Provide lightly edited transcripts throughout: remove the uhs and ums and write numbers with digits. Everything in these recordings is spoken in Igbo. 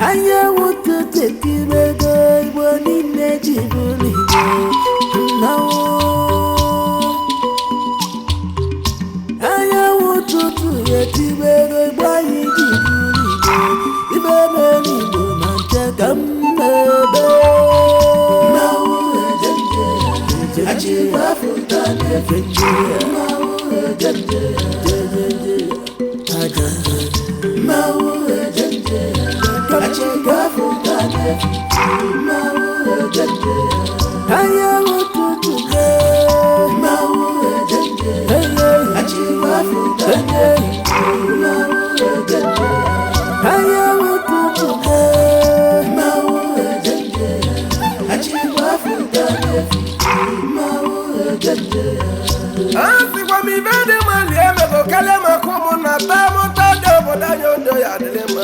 Anya wutu tetibego iboni nejibuli now. Anya wutu tetibego iboni jibuli ibeni bo mante kambe now janje achi wafuta nefenje now janje mau janje achi wafuta nefenje mau janje aya wutu mau janje achi wafuta nefenje mau janje aya wutu mau janje achi wafuta nefenje mau janje asi kwa mi bende mali emego kale makumu na tamo tade oboda nyondo ya dilema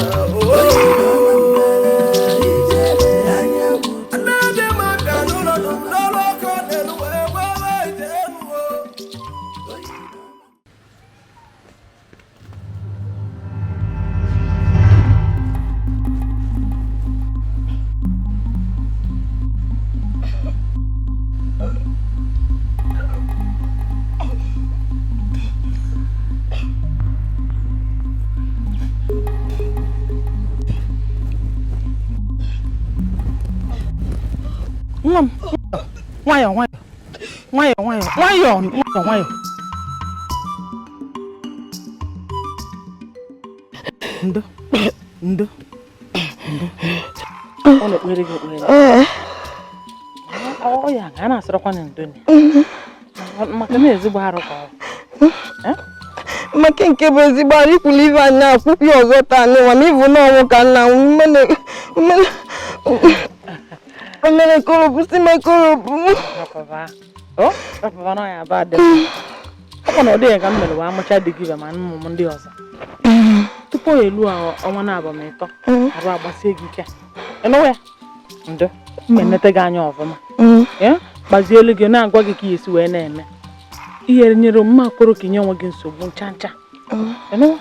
Why? Ndo. Ono kwere go kwere. Oh ya, ana asoro kwa ndo ni. Makana ezigbo haru ko. Maka nke bụ ezigbo ari kwulive anya akwụkwọ ọzọ taa n'ụwa ma ịbụ na ọnwụ ka nna mmele koropu si me koropu. Papa no ya ba de. Ako no de ka mmele wa amucha de give ma nmu ndị ọzọ. Tupu elu ọnwa na aba meto. Arụ agbasi gị ike. Eno we. Ndo. Mmenete gị anya ọfụma. Gbazielu gị na-agwa gị ka esi wee na-eme. Ihe nyere mma kporo ka nye nwe gị nsogbu ncha. Eno.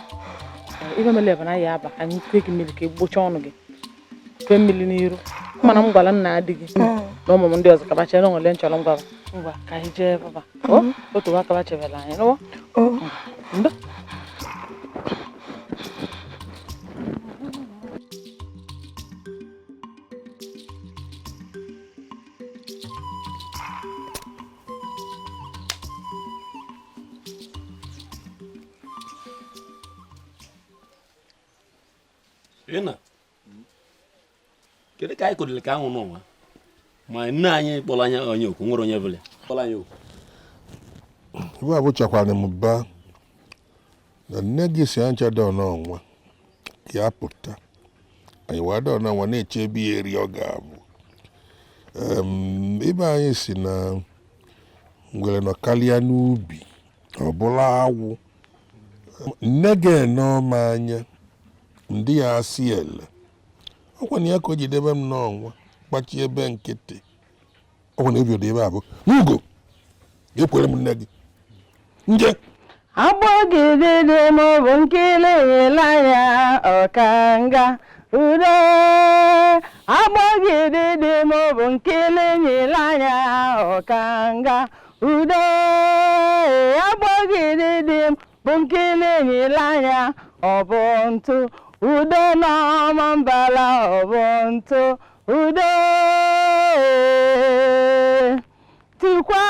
Ibe mele bana ya aba anyị kwe gị mmiri ka egbocha ọnụ gị. Kwe mmiri n'iru. Mana m gwala nna adịghị. Na ụmụ ndị ọzọ ka bacha na nwere nchọrọ ngwa. Ngwa ka anyị jee baba. Otu wa ka bachebela anyị no. Ndo. Ena. Kede kai ko dile ka hu no wa. Ma nna anyị kpọrọ anya onye okwu nwere onye bele. Kpọrọ anya okwu. Ibu abụchakwala m ba. Na nne gị si ancha da n'ọnwa. Ya pụta. Anyị wada n'ọnwa na-eche bi eri ọ ga-abụ. Ibe anyị si na ngwere nọ kalịa n'ubi. Ọ bụla awụ. Nne gị nọ ma anya. Ndị ya asị ele. Ọkwa na ya ka o jidebe m n'ọnwa gbachi ebe nkịtị. Ọkwa na obi ebe abụ n'ugo ekwere m nne gị nje Agbọgidede m bụ nkili ịlanya ọkanga ude. Agbọgidede m bụ nkili ịlanya ọkanga ude. Agbọgidede m bụ nkili ịlanya ọbụntụ ude na mambala ọbụntụ ude. Tikwa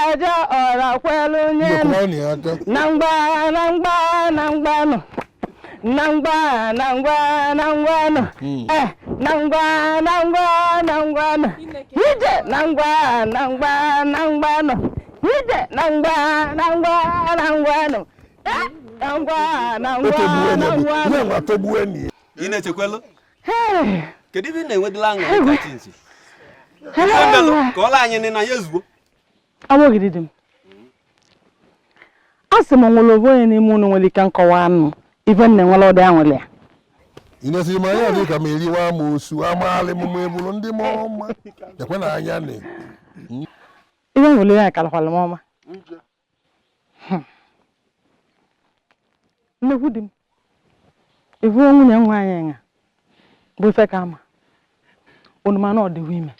aja ọra kwelu nye nangba no. Nangba no. Nangba no. Ije nangba no. Ije nangba no. nangwa togbu eni. Ine chekwelo? Kedu ibe na-enwedela aṅụ ka chinsi? Ndelo ka ọla anyị na Yezuo. Agbọgidede m. Asị m nwere onye n'ime unu nwere ike nkọwa anụ ibe nne nwere ọdị anwụle ya. Ine si ma ya dị ka m eriwa amosu amaala emume ebulu ndị m ọma. Dekwe na anya ne. Ibe nwere ya kalakwala m ọma. Nnekwu di m. ifu nwunye nwa anyị nga bụ ife ka ama unu ma na ọ dịwa ime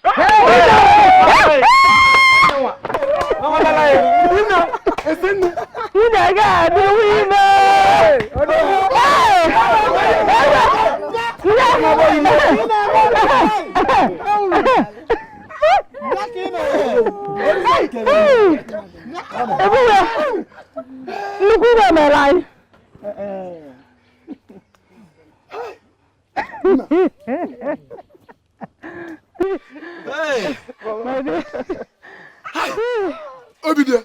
nwunye ga-adịwa ime nnukwu ibe mere anyị Obidia,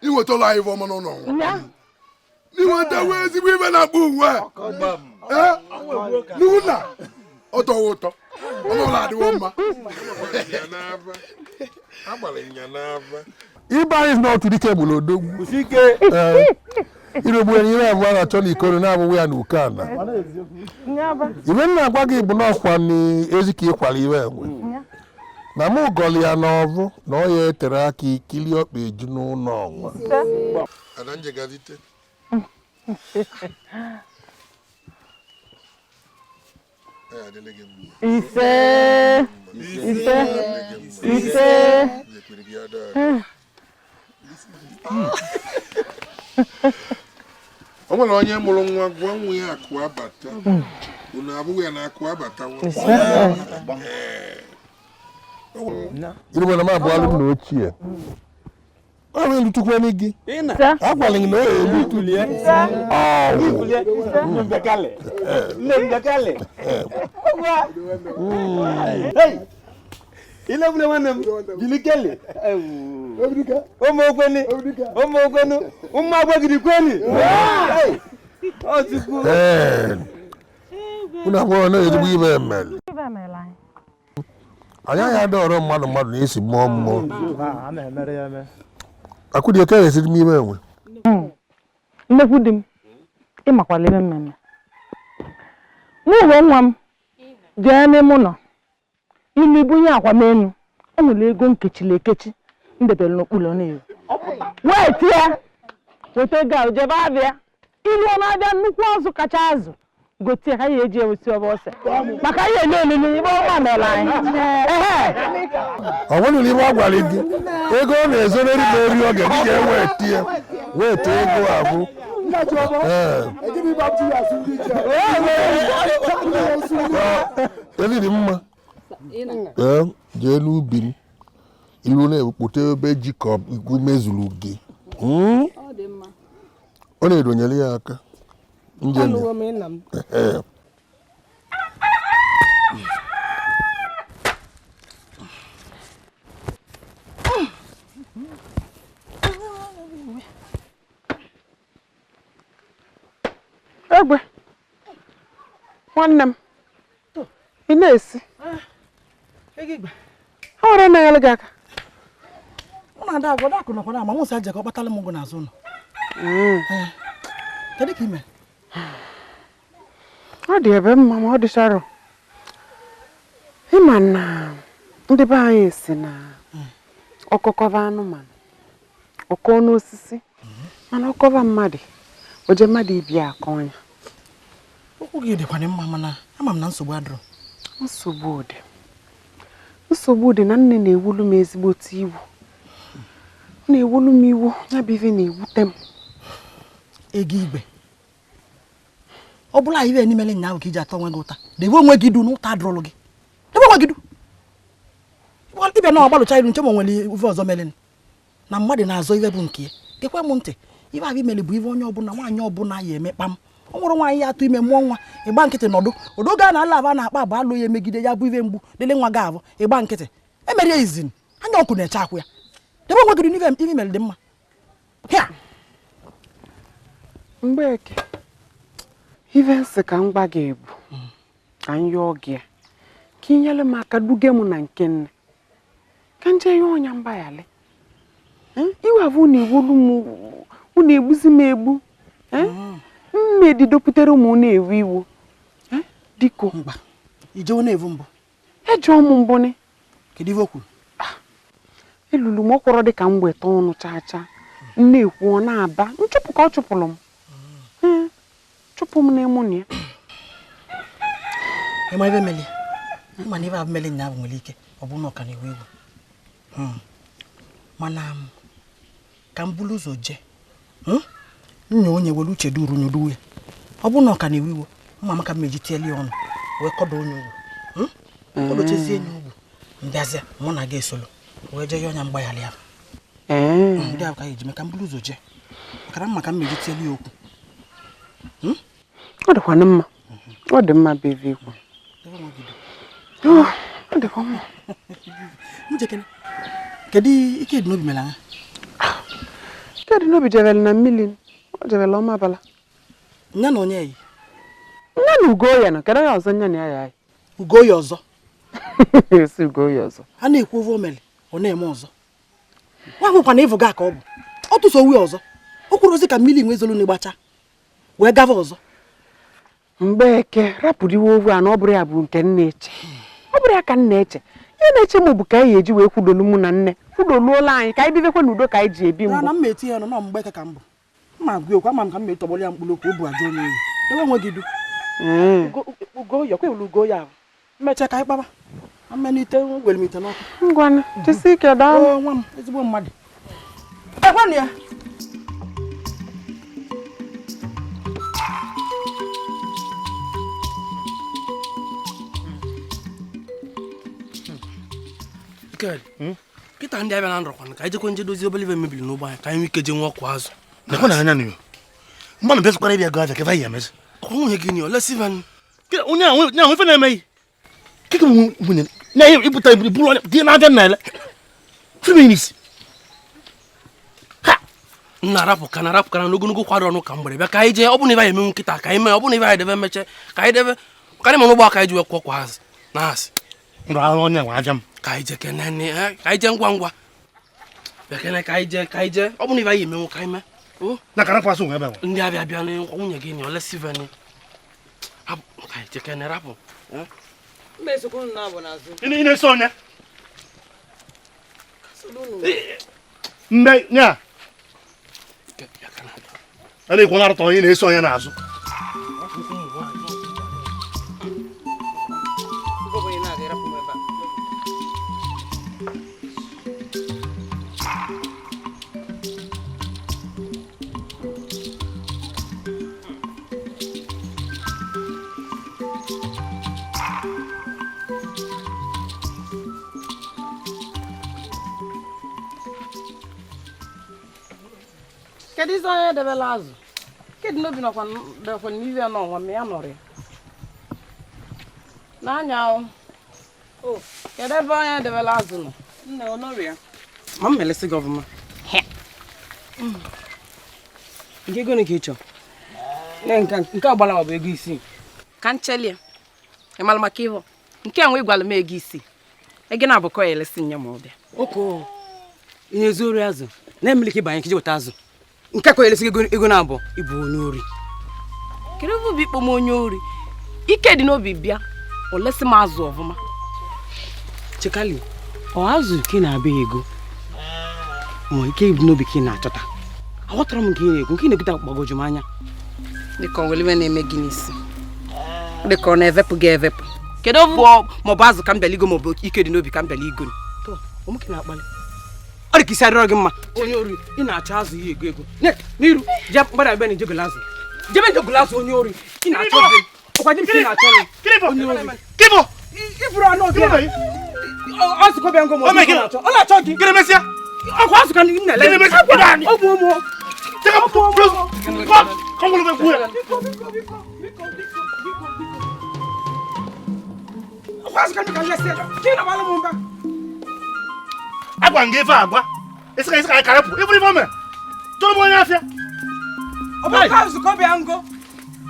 you were told I was on. You were the way the women are boom. Luna, Otto, Ola, the woman. Iba is not to the table. You know, when you have one at Tony Corona, we are no can. Even now, what give enough one Ezekiel Quali. Namu Golianovo, no ye teraki, kill your page, no. Adanja Gazite. I'm going to one way aquabata. Unabu and aquabata. You know, I'm about no cheer. I will to Quenigi. I'm calling no. Hey! Il a voulu du Kelly. Oh, mon Gwenny. Oh, mon Gwenny. Oh, ma voix du Gwenny. Oh, tu peux. Una bona edu ibe mel. Anya ya do ro mmadu mmadu na esi mo mo. Ah, na emere ya me. Akudi ka esi mi ibe enwe. Nnekwudim. Ịmakwala ebe mmemme. N'ụlọ nwa m jee n'ime ụlọ. Ilu ibunye akwa menu. O nwere ego nkechile ekechi ndebere n'okpuru n'ihu. Wait ya. Wete ga jebe abịa. Ilu ọ na-abịa nnukwu azụ kacha azụ. Gotie ka ya eji ewesi ọba ose. Maka ya elele ibe ọma mere anyị. Ọ nwere ibe agwara gị. Ego ọ na-ezo n'eri oge gị ga-ewetie. Wete ego abụ. Eli dị mma. Jee n'ubi m. Ilu na-ekpote ebe Jikọb igwu mezuru gị. Ọ na-edonyere ya aka. Egbe. Nwanne m. Ị na-esi. Egigbe. Ha were na yale gị aka. Ọ na-ada agwọ dakụ nọkwa na ama mụ sa je ka ọ kpatala m ụgwọ n'azụ ụlọ. Kedu ka ime? Ọ dị ebe mma ma ọ dịchara. Ịma na ndị be anyị si na ọkọkọba anụmanụ. Ọkọ n'osisi. Mana ọkọba mmadụ. Oje mmadụ ibi akọ ya. Okwu gị dịkwa mma mana ama m na nsogbu adịrọ. Nsogbu dị na nne na-ewulu m ezigbote iwu. Na-ewulu m iwu ya bụ ife na-ewute m. Egigbe. Ọ bụla iwe n'imele nya ahụ ka iji atọ onwe gị ụta. Debe onwe gị du n'ụta adịrọlụ gị. Debe onwe gị du. Ibe na ọgbalụcha iru nche ma nwere ife ọzọ melin. Na mmadụ na-azọ iwe bụ nke ya. Gekwa m ntị. Ibe abịa imele bụ ife onye ọbụla nwaanyị ọbụla ya emekpa m. Ọ nwere nwaanyị ya atụ ime mmụọ nwa ịgba nkịtị nọdụ. Odo ga na ala aba na-akpa abụ alụ ya emegide ya bụ ife mgbu dele nwa gị avụ ịgba nkịtị. Emere ya izin. Anya ọkụ na-eche akwụ ya. Debe onwe gị n'ife ife imele dị mma. Ya. Mgbeke. Ife nsị ka m gba gị ebu. Ka m yọọ gị. Ka inyere m aka duge m na nke nne. Ka nje ya ọnya mgbaghali. Iwe avụ na-ewolu m unu egbuzi m egbu. Mmedi doputere ụmụ na-ewu iwu. Diko. Mba. Ije ọ na-evu mbụ. Eje ọmụ mbụ ni. Kedu ife okwu? Elulu m ọkwọrọ dị ka mgbe tọ ọnụ chacha. Na-ekwu ọ na-aba. Nchụpụ ka ọ chụpụrụ m. Chụpụ m n'emu na ya. Am I family? Man, if I've melon now, will leak it. Or will not can you? Manam Cambulus or Je? No one will look at do run do it. Or will not can you? Mamma can make you tell you on. Where could you? What is in you? There's a one I guess solo. Where Jayon and by Alia. There I can blues or Je. Grandma can make you tell you. What one? What the my baby? Oh, what the home? Kadi iked no bimela. Kadi no bi javel na million. O javel o mabala. Nya no nya yi. Nya no go ya no, kada ya ozo nya ne ayi. Ugo ya ozo. Si go ya ozo. Ha na ekwu ovomele, o na eme ozo. Wa hụ kwa na evuga ka ọ bụ. O tu so wi ozo. O kwuru ozi ka million nwezolu na gbacha. We gava ozo. Mbeke rapụdiwe ovu a na ọ bụrụ ya bụ nke nne eche. Ọ bụrụ ya ka nne eche. Ihe na-eche m bụ ka anyị eji wee kwudolu mụ na nne. Kwudoluola anyị ka anyị bibekwa n'udo ka anyị ji ebi mbụ. Na mmeti ya no na mgbeke ka mbụ. Mma gwe okwa ma ka mmeti tọgbọli ya mkpụrụ okwu obu ajo onye. Dewe nwe gidu. Ugo ya kwa ugo ya. Mmeche ka anyị kpaba. Amenite welmite n'ọkụ. Ngwana, jisi ike daa. Nwa m ezigbo mmadụ. Ekwanụ ya. Good. Kita ndi abia na ndrokwan ka ije kwenje dozi obelive mebili no ba ka nwi keje nwa kwa azu. Na kona anya niyo. Mama beso kwa bia gaza ke va yames. Ko nwunye gị ni o lesi van. Ke onya we fe na mai. Ke mu munye. Na ibuta ibulo di na abia na ele. Feminis. Ha. Na rapu kana n'ogonogo kwado ọnụ ka mgbere bịa ka ije ọ bụ na iba eme nkịta ka ime ọ bụ na iba debe meche ka idebe ka ni mo no gba ka ije we kwa azu. Na as. Ndo a onya wa ajam. Ka ije kenene ka ije ngwa bekene ka ije ọ bụ na iba eme nwu ka ime o Na kana paso ngaba wa. ndị abịa bịa na nwunye gị ni ole siveni ka ije kenene rapụ Mbe sokunu na abụ n'azụ. Ine sonya. Mbe nya. Ale ko na to ine sonya na azu. Kedi so ya debe lazu. Kedi no bi no kwan de kwan ni we no nwa me anore. Na anya o. Kedi ba ya debe lazu no. Nne onoria. Mam melesi government. He. Nke go ne ke cho. Ne nke agbala wa bụ ego isi. Ka nchelia. E mal makivo. Nke anwe gwala m ego isi. Ege na abụkọ ya elesi nya ma obia. Oko. Ihe zuru azụ. Na emiliki banye kije weta azụ. Nke ko elesi ego na abụ ibu onye ori. Kere bu bi kpo m onye ori. Ike dị n'obi bịa. O lesi m azụ ọfụma. Chekali. O azụ ke na-abịa ego. Mo ike dị n'obi ke na-achọta. Aghọtara m nke na-ekwu nke na-ekute gbagoju m anya. Dịka onweliwe na-eme gị n'isi. Dịka ọ na-evepụ gị evepụ. Kedu bụ maọbụ azụ ka m bịala igo maọbụ ike dị n'obi ka m bịala igo? To, o m ke na-akpali. Ọ dị ka isi arịrọ gị mma. Onye ori, ị na-achọ azụ ihe ego. N'iru, je gbara ebe na ijegolo azụ. Jebe njegolo azụ onye ori. Ị na-achọ gị. Ọkwa dị m si na-achọ gị. Onye ori. Kibo. Ifuru anọ gị. Azụ ko bịa ngo mo. Ọ na-achọ gị. Gịnị mesia? Ọkwa azụ ka m na-ele. Gịnị mesia? Ọ bụ ụmụ. Teka Kom lo be kuya. Ọkwa azụ ka m na-ele. Kí na bala mo ba? Agwa ngefa agwa. Esika karapu. Ifuri fome. To mo nya afia. Ọ bụrụ ka azụ ko bịa ngo.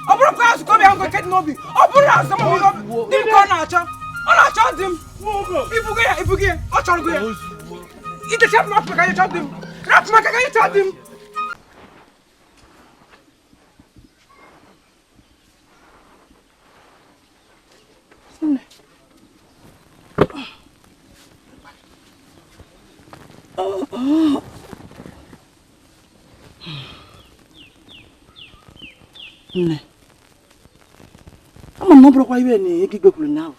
Ọ bụrụ ka azụ ko bịa ngo kedị n'obi. Ọ bụrụ azụ m n'obi. Dị m ka ọ na-achọ. Ọ na-achọ dị m. Ifuge ya. Ọ chọrọ gị ya. Ite chef na ọpụ ka ya chọọ dị m. Rapụ maka ka ya chọọ dị m. Nne. ama na ọ bụrụkwa iwe na Egigwe kwuru n'ahụ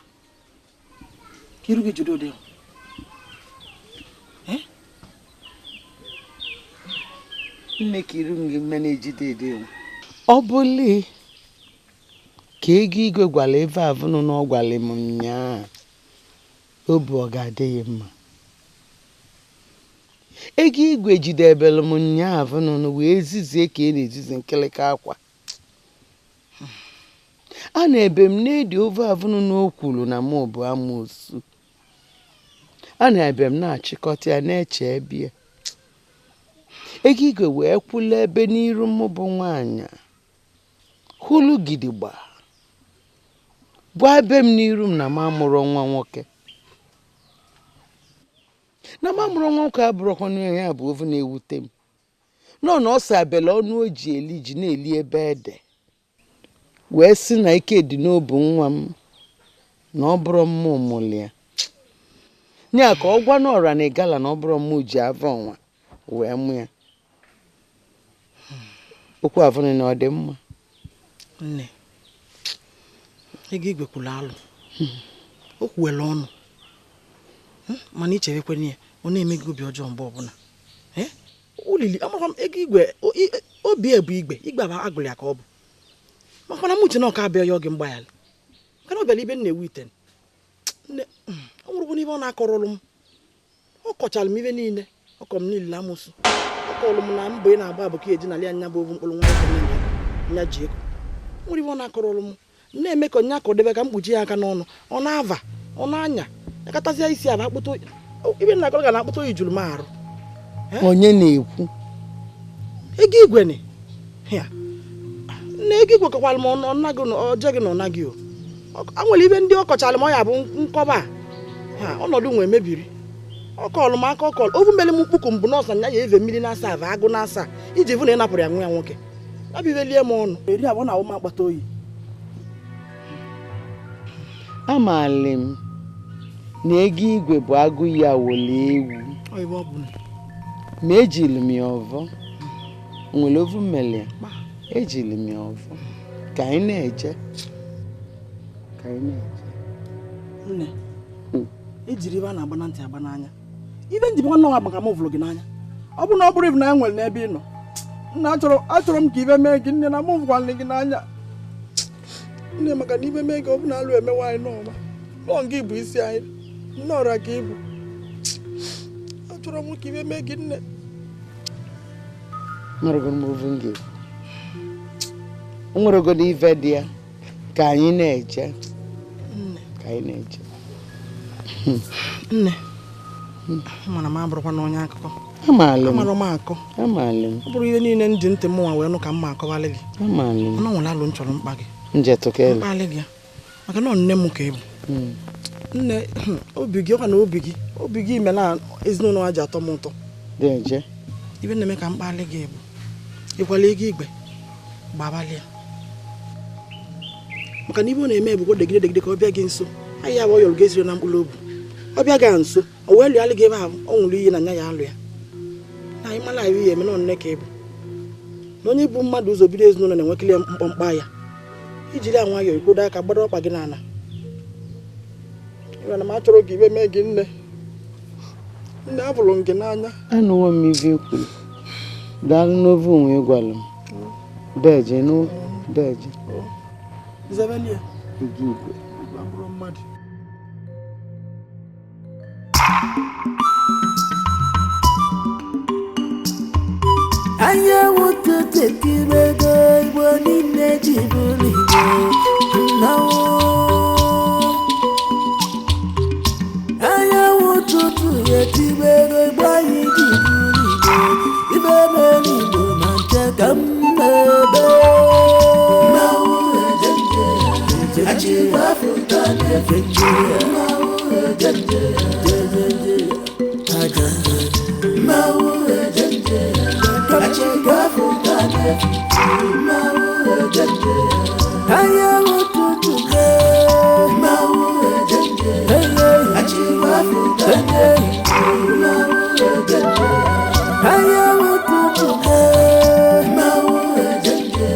ka iru gị jide ụdị nne ka iru gị mme na-ejide ede ọ bụli ka Egigwe gwara ebe avụnụ na ọ gwara m nnyaa obi ọ ga-adịghị mma Egigwe jidebere m nnyaa avụnụ wee zizie ka ị na-ezizi nkịlịka akwa a na-ebe m na-edi ofe avụnụ n'okwulu na mụ bụ amoosu a na-ebe m na-achịkọta ya na-eche ebe Egigwe wee kwụla ebe n'iru m bụ nwaanyị hụlụ gidigba bụ ebe m n'iru m na m amụrụ nwa nwoke na m amụrụ nwa nwoke abụrụkwa ya bụ ofu na-ewute m nọ na ọ sabela ọnụ o ji eli ji na-eli ebe ede wee sị na ike dị n'obu nwa m na ọ bụrụ mmụ mụlụ ya nya ka ọ gwa n'ọra na ịgala na ọ bụrụ mmụ ji avọ nwa wee mụ ya okwu avụnụ na ọ dị mma nne Egigwe kwuru alụ o kwuwela ọnụ mana ichewekwana ya ọ na-eme gị obi ọjọọ mgbe ọbụla olili amakwa m Egigwe obi ebu igbe aba agụrụ ya ka ọ bụ makwana m uche na ọka abịa ya oge mgbaghara kana ọ bịara ibe nna ewu ite nne ọ nwụrụkwa n'ibe ọ na-akọrọlụ m ọ kọchalụ m ibe niile ọkọ m niile amụsụ ọ kọrọ m na mbọ ị na-agba abụ ka eji nalị anya bụ ovu mkpụrụ nwa nya ji ego nwere ibe ọ na-akọrọlụ m na-eme ka nya ka ọ debe ka mkpuchi ya aka n'ọnụ ọ na-ava ọ na-anya akatazịa isi aba akpụta ibe nna akọrọ ga na-akpụta oyi juru m arụ onye na-ekwu Egigwe ni ya na Egigwe kakwalụ m ọnaghị na ọjọọ gị na ọnaghị o a nwere ibe ndị ọ kọchalụ m ọ ya bụ nkọba ọnọdụ nwe mebiri ọkọlụ m aka ọkọlụ ovu mmele m mkpuku mbụ nọọsụ nya ya eve mmiri na-asa ava agụ na-asa iji vụ na ị napụrụ ya nwa ya nwoke abibelie m ọnụ eri abụọ na awụ m akpata oyi amaala m na Egigwe bụ agụ ya wole ewu ma ejili m ya ọvọ nwere ovu mmele ejili m ya ọvọ ka anyị na-eje nne ejiri ibe a na-agba na ntị agba n'anya ibe nji bụ nwanne nwa maka m vụrụ gị n'anya ọ bụ na ọ bụrụ ibu na ya nwere n'ebe ị nọ nna achọrọ m ka ibe mee gị nne na mụ vụkwalị gị n'anya nne maka na ibe mee gị ọ bụ na alụ emewe anyị n'ọma nọọ gị bụ isi anyị nne ọra ka ịbụ achọrọ m ka ibe mee gị nne o nweregodo ife dị ya ka anyị na-eje nne mana m abụrụkwa na onye akụkọ amaala m akọ ọ bụrụ ihe niile ndị ntị m nwa wee nụ ka m ma akọwalị gị mana nwere alụ m chọrọ mkpa gị mkpalị gị maka na nne m ka ị bụ nne obi gị ọkwa na obi gị ime na ezinụlọ ha ji atọ m ụtọ ibe na-eme ka mkpalị gị bụ ịkwala Egigwe gbabalị ya maka na ibe ọ na-eme bụ degide ka ọ bịa gị nso anyị ya bụ ọ yọrọ gị eziri na mkpụrụ obi ọ bịa gaa nso o wee lụọ alị gị ebe ahụ ọ nwụrụ iyi na nya ya alụ ya na anyị mara ihe eme na nne ka ị bụ na onye bụ mmadụ ụzọ bido ezinụlọ na-enwekili mkpọmkpa ya ijiri ya nwayọọ ikwodo aka gbado ọkpa gị n'ala na m achọrọ ka ibe mee gị nne abụrụ m gị n'anya anụwo m ibe kwuru daalụ n'ovu onwe gwara m deje Egigwe abụrụ mmadụ anyanwụ ụtụtụ ekirego Igbo niile ji bụrụ Igbo nnawo anyanwụ ụtụtụ etigwego Igbo anyị ji bụrụ Igbo ibe mere Igbo na nche ka mmebe mmanwụ ejenje achịkwa Afrịka na-efenje mmanwụ ejenje ajanje mmanwụ ejenje achịkwa Afrịka na-efenje mmanwụ ejenje anyanwụ ụtụtụ mmanwụ ejenje achịkwa Afrịka na-efenje mmanwụ ejenje anyanwụ ụtụtụ mmanwụ ejenje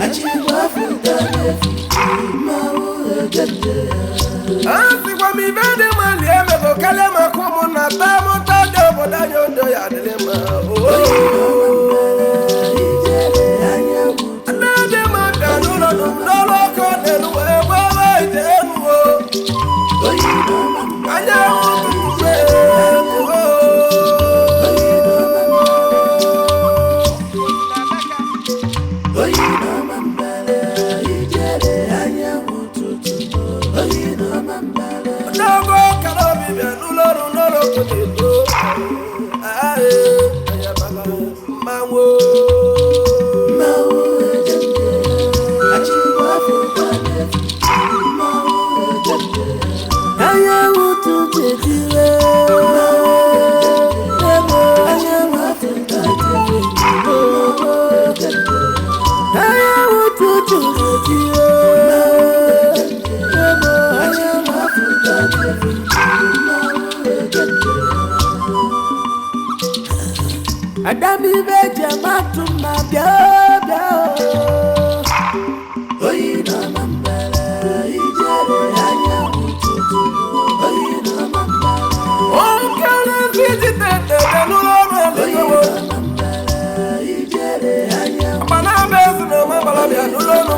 achịkwa Afrịka na-efenje mmanwụ Adami beje matuma bia bia oyina mambala ijere anya ututu oyina mambala onkele visite de nulo mele oyina mambala ijere anya mana bezu no mambala bia nulo no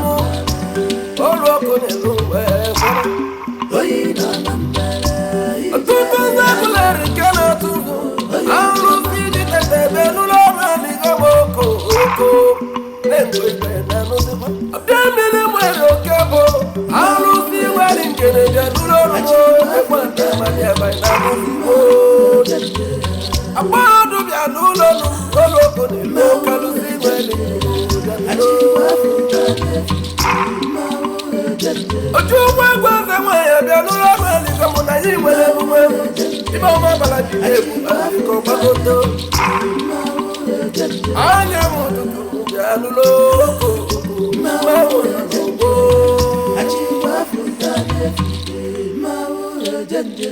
olo ko ne lo we oyina mambala tutu zakuler kana tutu alu visite de nulo mele go ko lengwe na no de ademele mwero kebo alu si wali ngene de nulo no e kwanta mali abai na no abadu bia nulo no olo ko ne lo kalu si wali oju gwa za mwa ya bia nulo mali ko mo na yi wele bu mo ibo ma bala di ebu ko ba ko to anya mo to bia nulo ko ma wo ko achi wa fu ta ne ma wo jende